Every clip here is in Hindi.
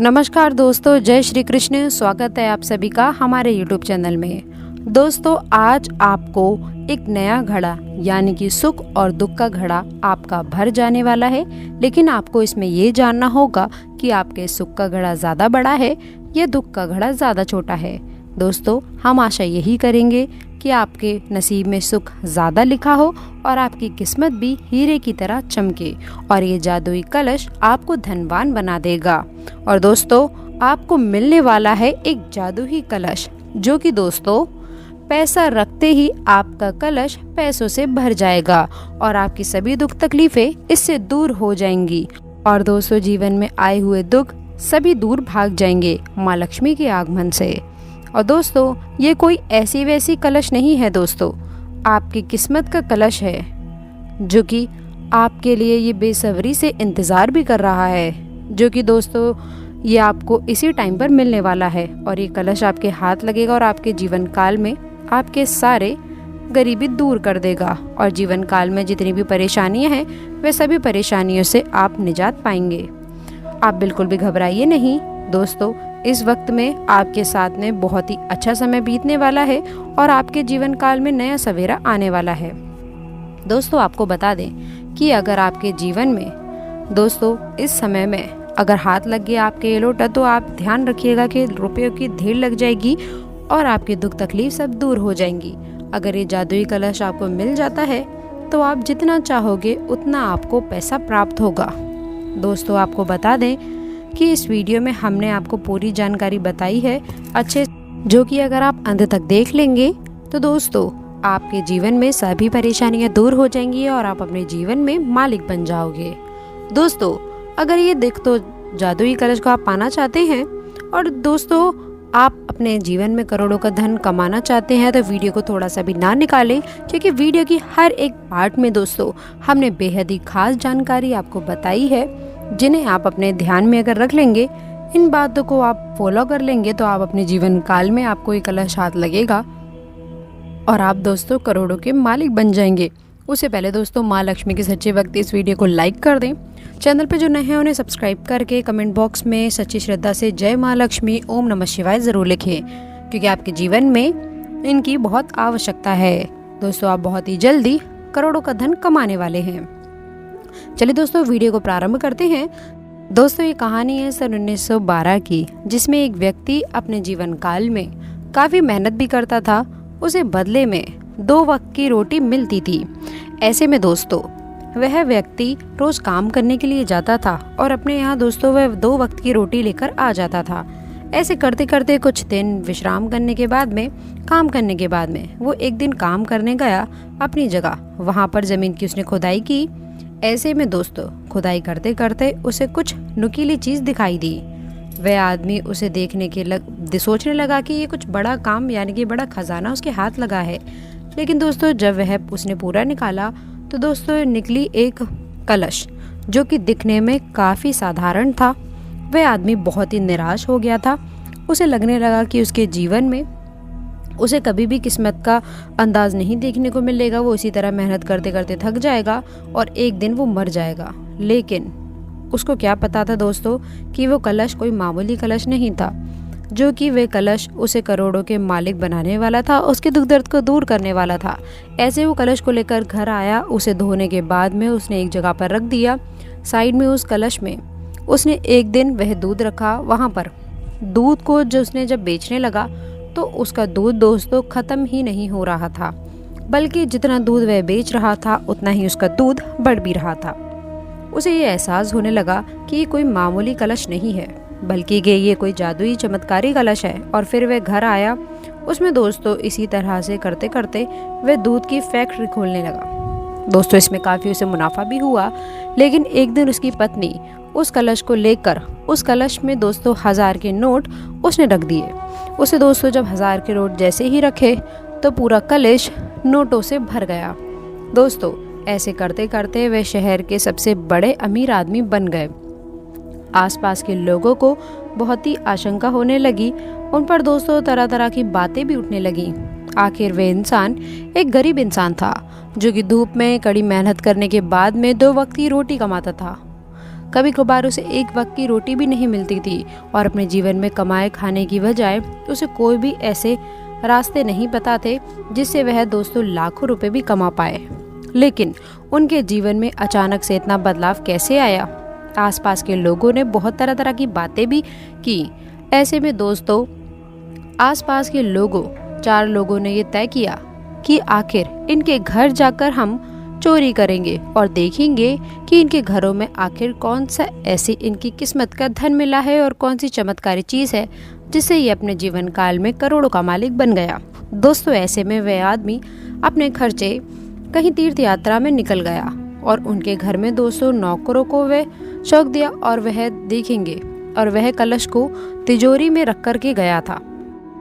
नमस्कार दोस्तों, जय श्री कृष्ण। स्वागत है आप सभी का हमारे YouTube चैनल में। दोस्तों, आज आपको एक नया घड़ा यानी कि सुख और दुख का घड़ा आपका भर जाने वाला है। लेकिन आपको इसमें ये जानना होगा कि आपके सुख का घड़ा ज़्यादा बड़ा है या दुख का घड़ा ज़्यादा छोटा है। दोस्तों, हम आशा यही करेंगे कि आपके नसीब में सुख ज़्यादा लिखा हो और आपकी किस्मत भी हीरे की तरह चमके और ये जादुई कलश आपको धनवान बना देगा। और दोस्तों, आपको मिलने वाला है एक जादुई कलश, जो कि दोस्तों पैसा रखते ही आपका कलश पैसों से भर जाएगा और आपकी सभी दुख तकलीफें इससे दूर हो जाएंगी। और दोस्तों, जीवन में आए हुए दुख सभी दूर भाग जाएंगे माँ लक्ष्मी के आगमन से। और दोस्तों, ये कोई ऐसी वैसी कलश नहीं है दोस्तों, आपकी किस्मत का कलश है, जो कि आपके लिए ये बेसब्री से इंतज़ार भी कर रहा है, जो कि दोस्तों ये आपको इसी टाइम पर मिलने वाला है। और ये कलश आपके हाथ लगेगा और आपके जीवन काल में आपके सारे गरीबी दूर कर देगा और जीवन काल में जितनी भी परेशानियां हैं वे सभी परेशानियों से आप निजात पाएंगे। आप बिल्कुल भी घबराइए नहीं दोस्तों, इस वक्त में आपके साथ में बहुत ही अच्छा समय बीतने वाला है और आपके जीवन काल में नया सवेरा आने वाला है। दोस्तों, आपको बता दें कि अगर आपके जीवन में दोस्तों इस समय में अगर हाथ लग गया आपके ये लोटा, तो आप ध्यान रखिएगा कि रुपयों की ढेर लग जाएगी और आपकी दुख तकलीफ सब दूर हो जाएंगी। अगर ये जादुई कलश आपको मिल जाता है तो आप जितना चाहोगे उतना आपको पैसा प्राप्त होगा। दोस्तों, आपको बता दें कि इस वीडियो में हमने आपको पूरी जानकारी बताई है अच्छे, जो कि अगर आप अंत तक देख लेंगे तो दोस्तों आपके जीवन में सभी परेशानियां दूर हो जाएंगी और आप अपने जीवन में मालिक बन जाओगे। दोस्तों, अगर ये तो जादुई कलश को आप पाना चाहते हैं और दोस्तों आप अपने जीवन में करोड़ों का धन कमाना चाहते हैं, तो वीडियो को थोड़ा सा भी ना निकालें, क्योंकि वीडियो की हर एक पार्ट में दोस्तों हमने बेहद ही खास जानकारी आपको बताई है, जिन्हें आप अपने ध्यान में अगर रख लेंगे, इन बातों को आप फॉलो कर लेंगे, तो आप अपने जीवन काल में आपको एक कलश हाथ लगेगा और आप दोस्तों करोड़ों के मालिक बन जाएंगे। उससे पहले दोस्तों, माँ लक्ष्मी के सच्चे भक्त इस वीडियो को लाइक कर दें। चैनल पे जो नए हैं उन्हें सब्सक्राइब करके कमेंट बॉक्स में सच्ची श्रद्धा से जय माँ लक्ष्मी ओम नमः शिवाय ज़रूर लिखें, क्योंकि आपके जीवन में इनकी बहुत आवश्यकता है। दोस्तों, आप बहुत ही जल्दी करोड़ों का धन कमाने वाले हैं। चलिए दोस्तों, वीडियो को प्रारंभ करते हैं। दोस्तों, ये कहानी है सन 1912 की, जिसमें एक व्यक्ति अपने जीवन काल में काफ़ी मेहनत भी करता था, उसे बदले में 2 वक्त की रोटी मिलती थी। ऐसे में दोस्तों वह व्यक्ति रोज काम करने के लिए जाता था और अपने यहाँ दोस्तों वह 2 वक्त की रोटी लेकर आ जाता था। ऐसे करते करते कुछ दिन विश्राम करने के बाद में, काम करने के बाद में, वो एक दिन काम करने गया अपनी जगह। वहाँ पर ज़मीन की उसने खुदाई की। ऐसे में दोस्तों खुदाई करते करते उसे कुछ नुकीली चीज़ दिखाई दी। वह आदमी उसे देखने के सोचने लगा कि ये कुछ बड़ा काम यानी कि बड़ा खजाना उसके हाथ लगा है। लेकिन दोस्तों जब वह उसने पूरा निकाला तो दोस्तों निकली एक कलश, जो कि दिखने में काफ़ी साधारण था। वह आदमी बहुत ही निराश हो गया था। उसे लगने लगा कि उसके जीवन में उसे कभी भी किस्मत का अंदाज नहीं देखने को मिलेगा। वो इसी तरह मेहनत करते करते थक जाएगा और एक दिन वो मर जाएगा। लेकिन उसको क्या पता था दोस्तों कि वो कलश कोई मामूली कलश नहीं था, जो कि वे कलश उसे करोड़ों के मालिक बनाने वाला था, उसके दुख दर्द को दूर करने वाला था। ऐसे वो कलश को लेकर घर आया। उसे धोने के बाद में उसने एक जगह पर रख दिया। साइड में उस कलश में उसने एक दिन वह दूध रखा। वहाँ पर दूध को जब बेचने लगा तो उसका दूध दोस्तों ख़त्म ही नहीं हो रहा था, बल्कि जितना दूध वह बेच रहा था उतना ही उसका दूध बढ़ भी रहा था। उसे ये एहसास होने लगा कि ये कोई मामूली कलश नहीं है, बल्कि ये कोई जादुई चमत्कारी कलश है। और फिर वह घर आया। उसमें दोस्तों इसी तरह से करते करते वह दूध की फैक्ट्री खोलने लगा। दोस्तों इसमें काफ़ी उसे मुनाफा भी हुआ। लेकिन एक दिन उसकी पत्नी उस कलश को लेकर, उस कलश में दोस्तों 1000 के नोट उसने रख दिए। उसे दोस्तों जब 1000 के नोट जैसे ही रखे तो पूरा कलश नोटों से भर गया। दोस्तों ऐसे करते करते वे शहर के सबसे बड़े अमीर आदमी बन गए। आसपास के लोगों को बहुत ही आशंका होने लगी। उन पर दोस्तों तरह तरह की बातें भी उठने लगी। आखिर वे इंसान एक गरीब इंसान था, जो कि धूप में कड़ी मेहनत करने के बाद में 2 वक्त की रोटी कमाता था। कभी कभार उसे एक वक्त की रोटी भी नहीं मिलती थी और अपने जीवन में कमाए खाने की बजाय उसे कोई भी ऐसे रास्ते नहीं पता थे जिससे वह दोस्तों लाखों रुपए भी कमा पाए। लेकिन उनके जीवन में अचानक से इतना बदलाव कैसे आया? आसपास के लोगों ने बहुत तरह तरह की बातें भी की। ऐसे में दोस्तों आसपास के लोगों 4 लोगों ने ये तय किया कि आखिर इनके घर जाकर हम चोरी करेंगे और देखेंगे कि इनके घरों में आखिर कौन सा ऐसी इनकी किस्मत का धन मिला है और कौन सी चमत्कारी चीज़ है जिससे ये अपने जीवन काल में करोड़ों का मालिक बन गया। दोस्तों ऐसे में वह आदमी अपने खर्चे कहीं तीर्थ यात्रा में निकल गया और उनके घर में दोस्तों नौकरों को वह शौक दिया और वह देखेंगे और वह कलश को तिजोरी में रख कर के गया था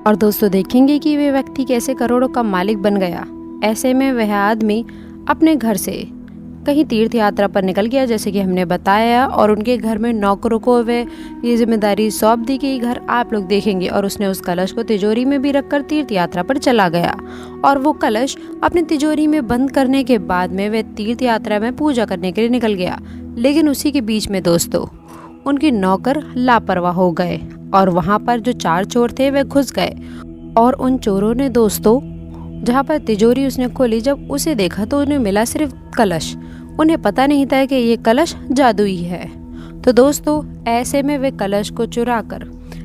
और दोस्तों देखेंगे कि वे व्यक्ति कैसे करोड़ों का मालिक बन गया। ऐसे में वह आदमी अपने घर से कहीं तीर्थ यात्रा पर निकल गया जैसे कि हमने बताया और उनके घर में नौकरों को वह ये जिम्मेदारी सौंप दी कि घर आप लोग देखेंगे और उसने उस कलश को तिजोरी में भी रखकर तीर्थ यात्रा पर चला गया और वो कलश अपनी तिजोरी में बंद करने के बाद में वह तीर्थ यात्रा में पूजा करने के लिए निकल गया। लेकिन उसी के बीच में दोस्तों उनके नौकर लापरवाह हो गए और वहाँ पर जो 4 चोर थे वह घुस गए और उन चोरों ने दोस्तों जहाँ पर तिजोरी उसने खोली जब उसे देखा तो उन्हें मिला सिर्फ कलश। उन्हें पता नहीं था कि ये कलश जादुई है। तो दोस्तों ऐसे में वे कलश को चुरा कर,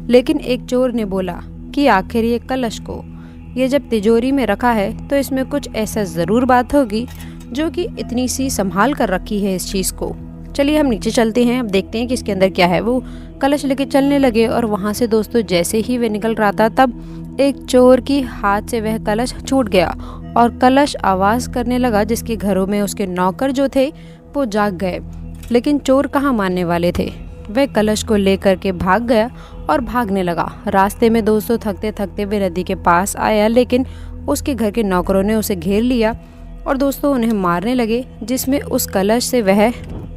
लेकिन एक चोर ने बोला कि आखिर ये कलश को ये जब तिजोरी में रखा है तो इसमें कुछ ऐसा ज़रूर बात होगी जो कि इतनी सी संभाल कर रखी है इस चीज़ को। चलिए हम नीचे चलते हैं, अब देखते हैं कि इसके अंदर क्या है। वो कलश लेके चलने लगे और वहाँ से दोस्तों जैसे ही वे निकल रहा था तब एक चोर की हाथ से वह कलश छूट गया और कलश आवाज़ करने लगा जिसके घरों में उसके नौकर जो थे वो जाग गए। लेकिन चोर कहाँ मानने वाले थे, वह कलश को लेकर के भाग गया और भागने लगा। रास्ते में दोस्तों थकते थकते वे नदी के पास आया लेकिन उसके घर के नौकरों ने उसे घेर लिया और दोस्तों उन्हें मारने लगे जिसमें उस कलश से वह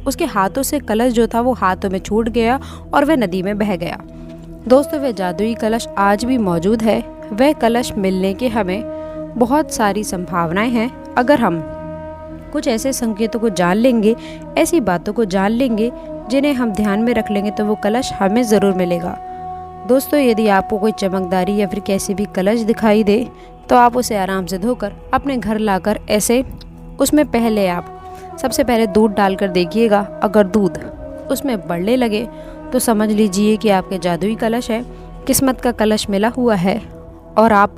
उसके हाथों से कलश जो था वो हाथों में छूट गया और वह नदी में बह गया। दोस्तों वह जादुई कलश आज भी मौजूद है। वह कलश मिलने के हमें बहुत सारी संभावनाएं हैं अगर हम कुछ ऐसे संकेतों को जान लेंगे, ऐसी बातों को जान लेंगे जिन्हें हम ध्यान में रख लेंगे तो वो कलश हमें ज़रूर मिलेगा। दोस्तों यदि आपको कोई चमकदारी या फिर कैसी भी कलश दिखाई दे तो आप उसे आराम से धोकर अपने घर लाकर ऐसे उसमें पहले आप सबसे पहले दूध डालकर देखिएगा। अगर दूध उसमें बढ़ने लगे तो समझ लीजिए कि आपके जादुई कलश है, किस्मत का कलश मिला हुआ है और आप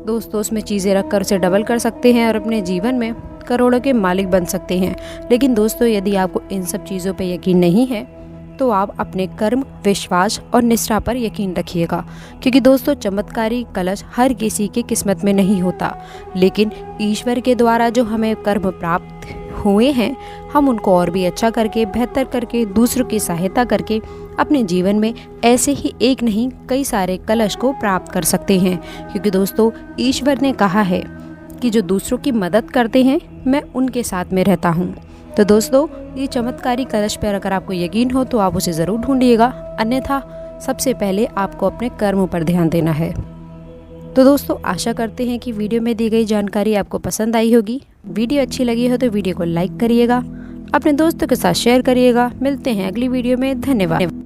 दोस्तों उसमें चीज़ें रखकर उसे डबल कर सकते हैं और अपने जीवन में करोड़ों के मालिक बन सकते हैं। लेकिन दोस्तों यदि आपको इन सब चीज़ों पर यकीन नहीं है तो आप अपने कर्म, विश्वास और निष्ठा पर यकीन रखिएगा, क्योंकि दोस्तों चमत्कारी कलश हर किसी के किस्मत में नहीं होता, लेकिन ईश्वर के द्वारा जो हमें कर्म प्राप्त हुए हैं हम उनको और भी अच्छा करके, बेहतर करके, दूसरों की सहायता करके अपने जीवन में ऐसे ही एक नहीं कई सारे कलश को प्राप्त कर सकते हैं। क्योंकि दोस्तों ईश्वर ने कहा है कि जो दूसरों की मदद करते हैं मैं उनके साथ में रहता हूँ। तो दोस्तों ये चमत्कारी कलश पर अगर आपको यकीन हो तो आप उसे ज़रूर ढूंढिएगा, अन्यथा सबसे पहले आपको अपने कर्मों पर ध्यान देना है। तो दोस्तों आशा करते हैं कि वीडियो में दी गई जानकारी आपको पसंद आई होगी। वीडियो अच्छी लगी हो तो वीडियो को लाइक करिएगा, अपने दोस्तों के साथ शेयर करिएगा। मिलते हैं अगली वीडियो में, धन्यवाद।